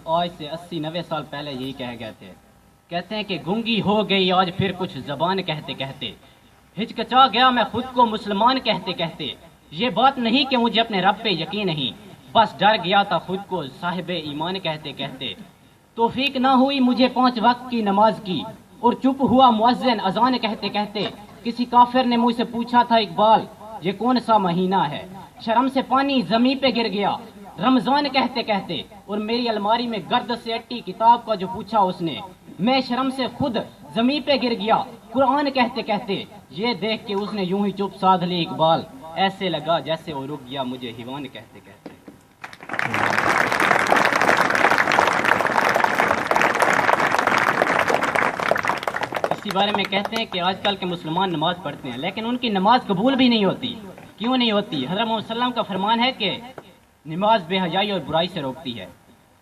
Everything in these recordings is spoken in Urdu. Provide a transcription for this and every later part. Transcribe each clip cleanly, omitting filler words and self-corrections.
آج سے 80-90 سال پہلے یہی کہہ گئے تھے. کہتے ہیں کہ گونگی ہو گئی آج پھر کچھ زبان کہتے کہتے, ہچکچا گیا میں خود کو مسلمان کہتے کہتے. یہ بات نہیں کہ مجھے اپنے رب پہ یقین نہیں, بس ڈر گیا تھا خود کو صاحب ایمان کہتے کہتے. توفیق نہ ہوئی مجھے 5 وقت کی نماز کی, اور چپ ہوا مؤذن اذان کہتے کہتے. کسی کافر نے مجھ سے پوچھا تھا اقبال یہ کون سا مہینہ ہے, شرم سے پانی زمین پہ گر گیا رمضان کہتے کہتے. اور میری الماری میں گرد سے اٹی کتاب کا جو پوچھا اس نے, میں شرم سے خود زمین پہ گر گیا قرآن کہتے کہتے. یہ دیکھ کے اس نے یوں ہی چپ سادھ لی اقبال, ایسے لگا جیسے وہ رک گیا مجھے حیوان کہتے کہتے. اسی بارے میں کہتے ہیں کہ آج کل کے مسلمان نماز پڑھتے ہیں لیکن ان کی نماز قبول بھی نہیں ہوتی. کیوں نہیں ہوتی؟ حضرت محمد صلی اللہ علیہ وسلم کا فرمان ہے کہ نماز بے حیائی اور برائی سے روکتی ہے.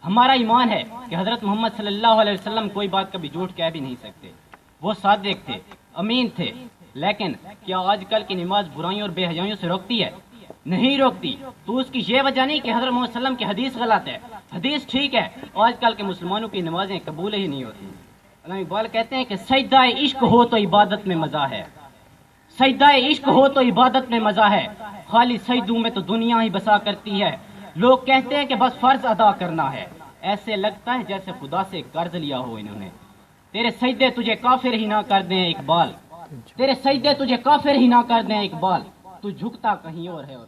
ہمارا ایمان ہے کہ حضرت محمد صلی اللہ علیہ وسلم کوئی بات کبھی جھوٹ کہہ بھی نہیں سکتے. وہ صادق تھے, امین تھے. لیکن کیا آج کل کی نماز برائیوں اور بے حیائیوں سے روکتی ہے؟ نہیں روکتی. تو اس کی یہ وجہ نہیں کہ حضرت محمد صلی اللہ علیہ وسلم کی حدیث غلط ہے, حدیث ٹھیک ہے, آج کل کے مسلمانوں کی نمازیں قبول ہی نہیں ہوتی. علامہ اقبال کہتے ہیں کہ سجدہ عشق ہو تو عبادت میں مزہ ہے, سجدہ عشق ہو تو عبادت میں مزہ ہے, خالی سجدوں میں تو دنیا ہی بسا کرتی ہے. لوگ کہتے ہیں کہ بس فرض ادا کرنا ہے, ایسے لگتا ہے جیسے خدا سے قرض لیا ہو انہوں نے. تیرے سجدے تجھے کافر ہی نہ کر دیں اقبال, تیرے سجدے تجھے کافر ہی نہ کر دیں اقبال, تو جھکتا کہیں اور ہے اور